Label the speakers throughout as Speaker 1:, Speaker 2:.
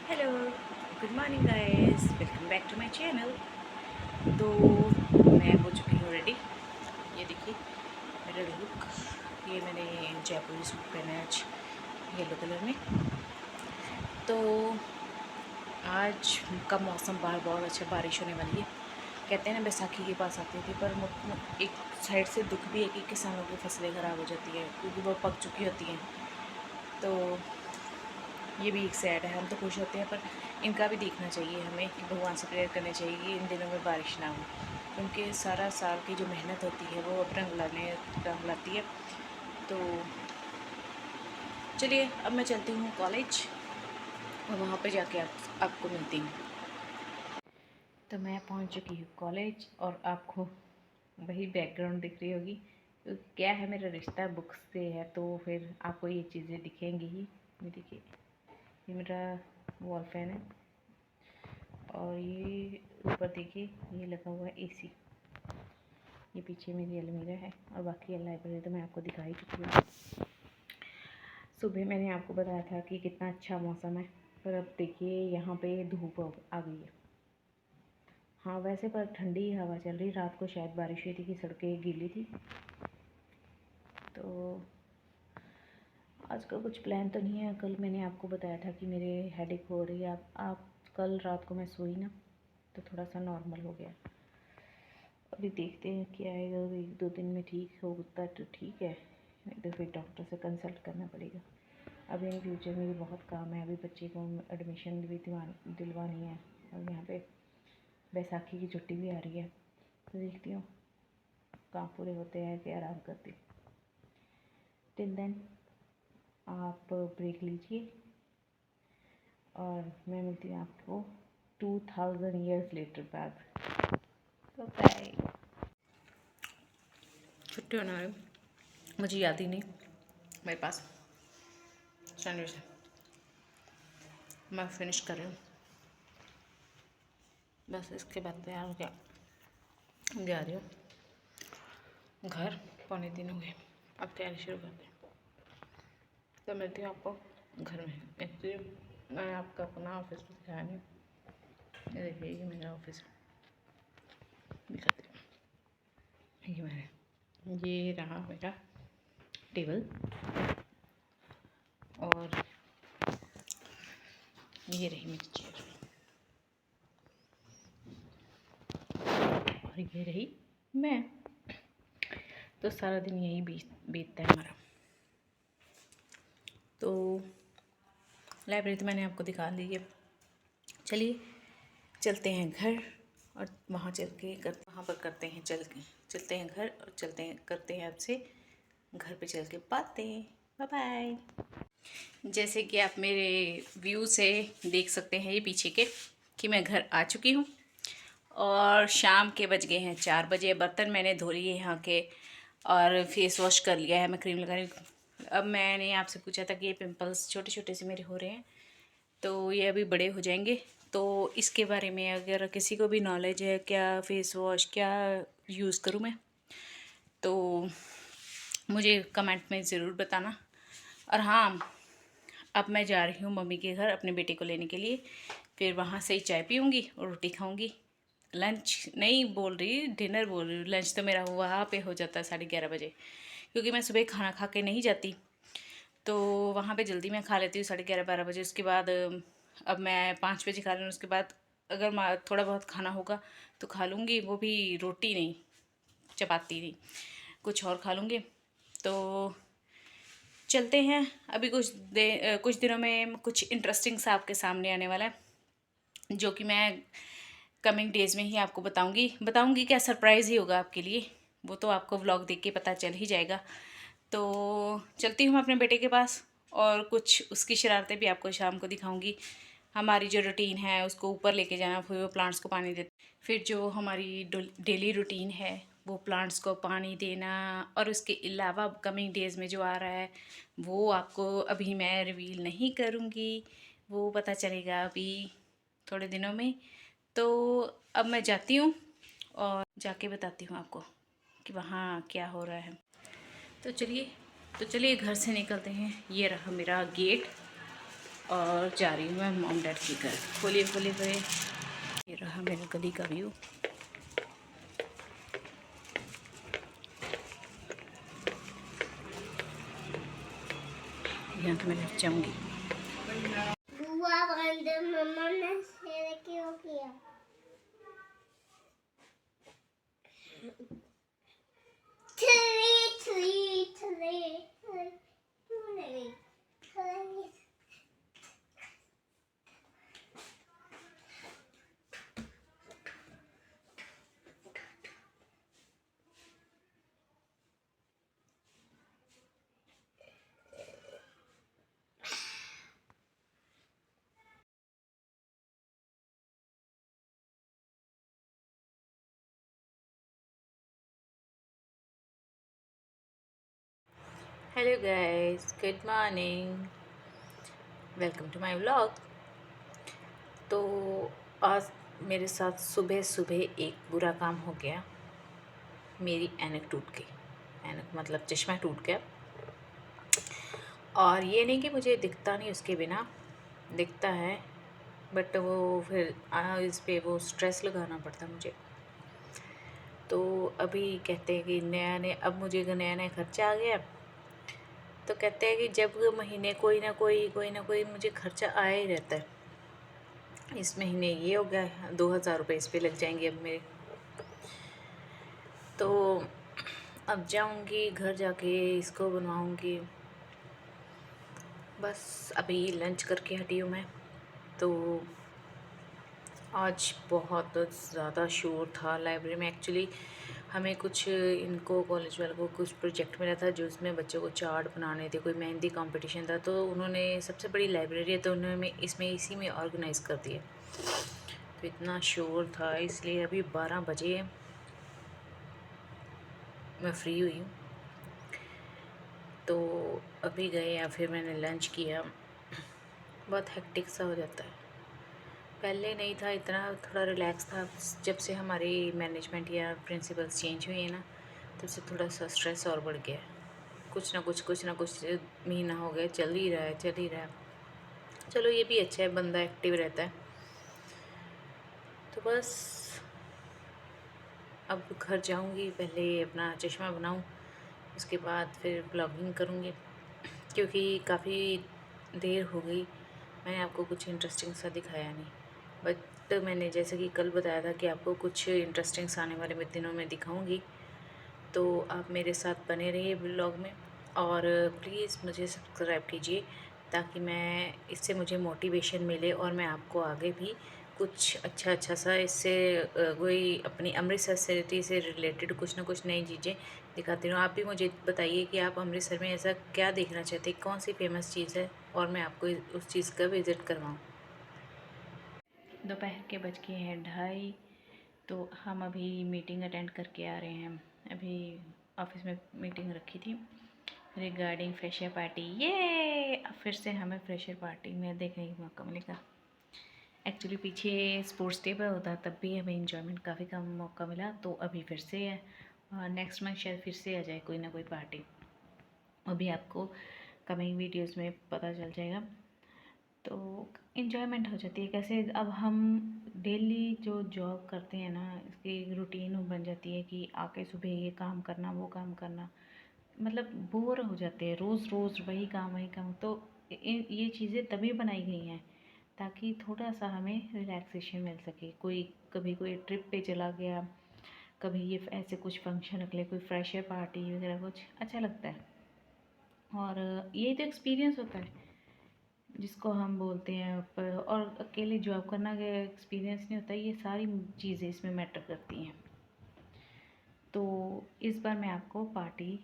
Speaker 1: Hello, good morning guys, welcome back to my channel. तो मैं हो चुकी हूँ रेडी। ये देखिए मेरा लुक। ये मैंने जयपुरी सूट पहना है आज येलो कलर में। तो आज का मौसम बाहर बहुत अच्छा, बारिश होने वाली है। कहते हैं ना बैसाखी के पास आती थी, पर एक साइड से दुख भी है कि किसानों की फसलें ख़राब हो जाती है क्योंकि वो पक चुकी होती हैं। तो ये भी एक सैड है। हम तो खुश होते हैं पर इनका भी देखना चाहिए हमें कि भगवान से प्रेयर करनी चाहिए कि इन दिनों में बारिश ना हो, क्योंकि सारा साल की जो मेहनत होती है वो अब रंग लाती है। तो चलिए अब मैं चलती हूँ कॉलेज और वहाँ पे जाके आपको मिलती हूँ। तो मैं पहुँच चुकी हूँ कॉलेज और आपको वही बैकग्राउंड दिख रही होगी। तो क्या है, मेरा रिश्ता बुक्स से है तो फिर आपको ये चीज़ें दिखेंगी ही। ये देखिए, ये मेरा वॉल फैन है और ये ऊपर देखिए ये लगा हुआ है एसी। ये पीछे मेरी अलमीरा है और बाकी लाइब्रेरी तो मैं आपको दिखा ही चुकी हूँ। सुबह मैंने आपको बताया था कि कितना अच्छा मौसम है, पर अब देखिए यहाँ पे धूप आ गई है। हाँ वैसे पर ठंडी हवा चल रही। रात को शायद बारिश हुई थी कि सड़कें गीली थी। तो आज का कुछ प्लान तो नहीं है। कल मैंने आपको बताया था कि मेरे हेडेक हो रही है। आप कल रात को मैं सोई ना तो थोड़ा सा नॉर्मल हो गया। अभी देखते हैं क्या आएगा। अभी 1-2 दिन में ठीक होता तो ठीक है, नहीं तो फिर डॉक्टर से कंसल्ट करना पड़ेगा। अभी इन फ्यूचर में भी बहुत काम है। अभी बच्चे को एडमिशन भी दिलवानी है और यहाँ पे बैसाखी की छुट्टी भी आ रही है। तो देखती हूँ काम पूरे होते हैं कि आराम करती हूँ। टिल देन आप ब्रेक लीजिए और मैं मिलती हूँ आपको 2000 ईयर्स लेटर बाद। तो बाय। छुट्टी होने वाली, मुझे याद ही नहीं मेरे पास सैंडविच है। मैं फिनिश कर रही हूँ बस, इसके बाद तैयार हो गया जा रही हूँ घर। 2:45 हो गए, अब तैयारी शुरू करते हैं। तो मिलती हूँ आपको घर में। एक्चुअली मैंने आपका अपना ऑफिस भी दिखाया नहीं। ये देखिए ये मेरा ऑफिस दिखाती हूँ। ये रहा मेरा टेबल और ये रही मेरी चेयर और ये रही मैं। तो सारा दिन यही बीतता है हमारा। तो लाइब्रेरी तो मैंने आपको दिखा ली है। चलिए चलते हैं घर और वहाँ वहाँ पर करते हैं चलते हैं घर और करते हैं आपसे घर पे चल के बातें। Bye bye. जैसे कि आप मेरे व्यू से देख सकते हैं ये पीछे के कि मैं घर आ चुकी हूँ और शाम के बज गए हैं 4 बजे। बर्तन मैंने धो लिए यहाँ के और फेस वॉश कर लिया है। मैं क्रीम लगा रही हूँ। अब मैंने आपसे पूछा था कि ये पिंपल्स छोटे छोटे से मेरे हो रहे हैं तो ये अभी बड़े हो जाएंगे। तो इसके बारे में अगर किसी को भी नॉलेज है क्या फेस वॉश क्या यूज़ करूँ मैं, तो मुझे कमेंट में ज़रूर बताना। और हाँ, अब मैं जा रही हूँ मम्मी के घर अपने बेटे को लेने के लिए। फिर वहाँ से ही चाय पीऊँगी और रोटी खाऊँगी। लंच नहीं बोल रही, डिनर बोल रही हूँ। लंच तो मेरा वहाँ पे हो जाता है 11:30 बजे, क्योंकि मैं सुबह खाना खा के नहीं जाती। तो वहाँ पे जल्दी मैं खा लेती हूँ 11:30-12 बजे। उसके बाद अब मैं 5 बजे खा रही हूँ। उसके बाद अगर थोड़ा बहुत खाना होगा तो खा लूँगी, वो भी रोटी नहीं, चपाती नहीं, कुछ और खा लूँगी। तो चलते हैं। अभी कुछ दिनों में कुछ इंटरेस्टिंग सा आपके सामने आने वाला है, जो कि मैं कमिंग डेज़ में ही आपको बताऊंगी क्या, सरप्राइज़ ही होगा आपके लिए। वो तो आपको व्लॉग देख के पता चल ही जाएगा। तो चलती हूँ मैं अपने बेटे के पास और कुछ उसकी शरारतें भी आपको शाम को दिखाऊंगी। हमारी जो रूटीन है उसको ऊपर लेके जाना, फिर वो प्लांट्स को पानी देते, फिर जो हमारी डेली रूटीन है वो प्लांट्स को पानी देना। और उसके अलावा कमिंग डेज़ में जो आ रहा है वो आपको अभी मैं रिवील नहीं करूँगी, वो पता चलेगा अभी थोड़े दिनों में। तो अब मैं जाती हूँ और जाके बताती हूँ आपको कि वहाँ क्या हो रहा है। तो चलिए घर से निकलते हैं। ये रहा मेरा गेट और जा रही हूँ मैं मॉम डैड के घर। खोलिए खोलिए खोलिए, ये रहा मेरे गली का व्यू। यहाँ तो मैं जाऊँगी।
Speaker 2: मम्मा ने क्यों किया?
Speaker 1: Hello guys, good morning, welcome to my vlog. तो आज मेरे साथ सुबह सुबह एक बुरा काम हो गया। मेरी ऐनक टूट गई। ऐनक मतलब चश्मा टूट गया। और ये नहीं कि मुझे दिखता नहीं उसके बिना, दिखता है, बट वो फिर इस पे वो स्ट्रेस लगाना पड़ता मुझे। तो अभी कहते हैं कि नया नया, अब मुझे नया नया खर्चा आ गया। तो कहते हैं कि जब महीने कोई ना कोई मुझे खर्चा आया ही रहता है। इस महीने ये हो गया, 2000 रुपये इस पे लग जाएंगे अब मेरे। तो अब जाऊंगी घर, जाके इसको बनवाऊंगी। बस अभी लंच करके हटी हूँ मैं। तो आज बहुत ज़्यादा शोर था लाइब्रेरी में। एक्चुअली हमें कुछ, इनको कॉलेज वालों को कुछ प्रोजेक्ट मिला था, जो उसमें बच्चों को चार्ट बनाने थे, कोई मेहंदी कंपटीशन था। तो उन्होंने, सबसे बड़ी लाइब्रेरी है तो उन्होंने इसमें इसी में ऑर्गेनाइज़ कर दिया। तो इतना शोर था, इसलिए अभी 12 बजे मैं फ्री हुई हूँ। तो अभी गए या फिर मैंने लंच किया। बहुत हेक्टिक सा हो जाता है, पहले नहीं था इतना, थोड़ा रिलैक्स था। जब से हमारी मैनेजमेंट या प्रिंसिपल्स चेंज हुई है ना, तब से थोड़ा सा स्ट्रेस और बढ़ गया है। कुछ ना कुछ महीना हो गया, चल ही रहा है। चलो ये भी अच्छा है, बंदा एक्टिव रहता है। तो बस अब घर जाऊंगी, पहले अपना चश्मा बनाऊं, उसके बाद फिर ब्लॉगिंग करूंगी, क्योंकि काफ़ी देर हो गई, मैंने आपको कुछ इंटरेस्टिंग सा दिखाया नहीं। बट मैंने जैसे कि कल बताया था कि आपको कुछ इंटरेस्टिंग आने वाले दिनों में दिखाऊंगी। तो आप मेरे साथ बने रहिए ब्लॉग में, और प्लीज़ मुझे सब्सक्राइब कीजिए, ताकि मैं, इससे मुझे मोटिवेशन मिले और मैं आपको आगे भी कुछ अच्छा सा इससे कोई अपनी अमृतसर सिटी से रिलेटेड कुछ ना कुछ नई चीज़ें दिखाती रहूँ। आप भी मुझे बताइए कि आप अमृतसर में ऐसा क्या देखना चाहते हैं, कौन सी फेमस चीज़ है, और मैं आपको उस चीज़ का विज़िट करवाऊँ। दोपहर के बज गए हैं 2:30। तो हम अभी मीटिंग अटेंड करके आ रहे हैं। अभी ऑफिस में मीटिंग रखी थी रिगार्डिंग फ्रेशर पार्टी। ये अब फिर से हमें फ्रेशर पार्टी में देखने का मौका मिलेगा। एक्चुअली पीछे स्पोर्ट्स डे पर होता, तब भी हमें इंजॉयमेंट काफ़ी कम मौका मिला। तो अभी फिर से है, और नेक्स्ट मंथ शायद फिर से आ जाए कोई ना कोई पार्टी। अभी आपको कमिंग वीडियोस में पता चल जाएगा। तो इन्जॉयमेंट हो जाती है। कैसे अब हम डेली जो जॉब करते हैं ना, इसकी रूटीन बन जाती है कि आके सुबह ये काम करना, वो काम करना, मतलब बोर हो जाते हैं, रोज़ रोज़ वही काम। तो ये चीज़ें तभी बनाई गई हैं ताकि थोड़ा सा हमें रिलैक्सेशन मिल सके। कोई कभी कोई ट्रिप पे चला गया, कभी ये ऐसे कुछ फंक्शन रख ले, कोई फ्रेशर पार्टी वगैरह, कुछ अच्छा लगता है। और यही तो एक्सपीरियंस होता है जिसको हम बोलते हैं। पर और अकेले जॉब करना का एक्सपीरियंस नहीं होता, ये सारी चीज़ें इसमें मैटर करती हैं। तो इस बार मैं आपको पार्टी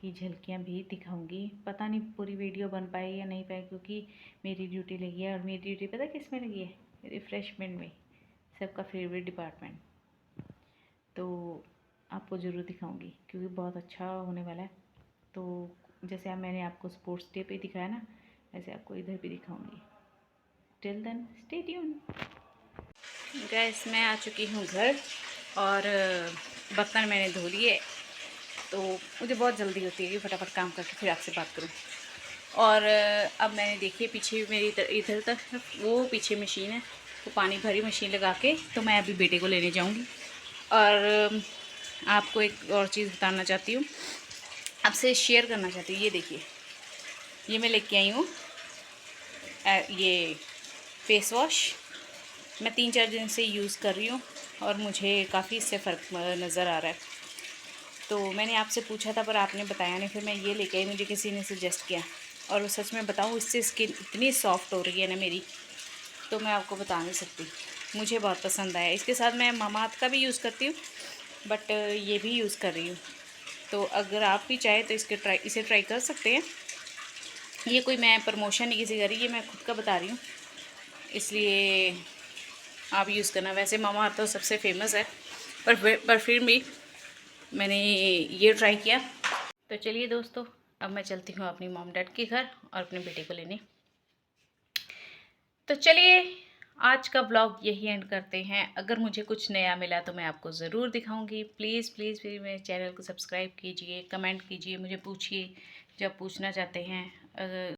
Speaker 1: की झलकियाँ भी दिखाऊंगी। पता नहीं पूरी वीडियो बन पाए या नहीं पाए, क्योंकि मेरी ड्यूटी लगी है। और मेरी ड्यूटी पता किस में लगी है? रिफ़्रेशमेंट में, सबका फेवरेट डिपार्टमेंट। तो आपको ज़रूर दिखाऊंगी, क्योंकि बहुत अच्छा होने वाला है। तो जैसे अब मैंने आपको स्पोर्ट्स डे पे दिखाया ना, वैसे आपको इधर भी दिखाऊंगी। Till then stay tuned. Guys मैं आ चुकी हूँ घर, और बर्तन मैंने धो लिए। तो मुझे बहुत जल्दी होती है कि फटाफट काम करके फिर आपसे बात करूँ। और अब मैंने देखिए पीछे मेरी इधर तक वो पीछे मशीन है, तो पानी भरी मशीन लगा के तो मैं अभी बेटे को लेने जाऊंगी। और आपको एक और चीज़ बताना चाहती हूँ, आपसे शेयर करना चाहती हूँ। ये देखिए, ये मैं लेके आई हूँ ये फेस वॉश। मैं 3-4 दिन से यूज़ कर रही हूँ और मुझे काफ़ी इससे फ़र्क नज़र आ रहा है। तो मैंने आपसे पूछा था पर आपने बताया नहीं, फिर मैं ये लेके आई, मुझे किसी ने सजेस्ट किया। और सच में बताऊँ, इससे स्किन इतनी सॉफ्ट हो रही है ना मेरी, तो मैं आपको बता नहीं सकती। मुझे बहुत पसंद आया। इसके साथ मैं मामाअर्थ का भी यूज़ करती हूँ, बट ये भी यूज़ कर रही हूँ। तो अगर आप भी चाहें तो इसे ट्राई कर सकते हैं। ये कोई मैं प्रमोशन नहीं किसी कर रही, ये मैं खुद का बता रही हूँ, इसलिए आप यूज़ करना। वैसे मामाअर्थ तो सबसे फेमस है, पर फिर भी मैंने ये ट्राई किया। तो चलिए दोस्तों, अब मैं चलती हूँ अपनी मॉम डैड के घर और अपने बेटे को लेने। तो चलिए, आज का ब्लॉग यही एंड करते हैं। अगर मुझे कुछ नया मिला तो मैं आपको ज़रूर दिखाऊंगी। प्लीज़ प्लीज़ प्लीज़ मेरे चैनल को सब्सक्राइब कीजिए, कमेंट कीजिए, मुझे पूछिए जब पूछना चाहते हैं।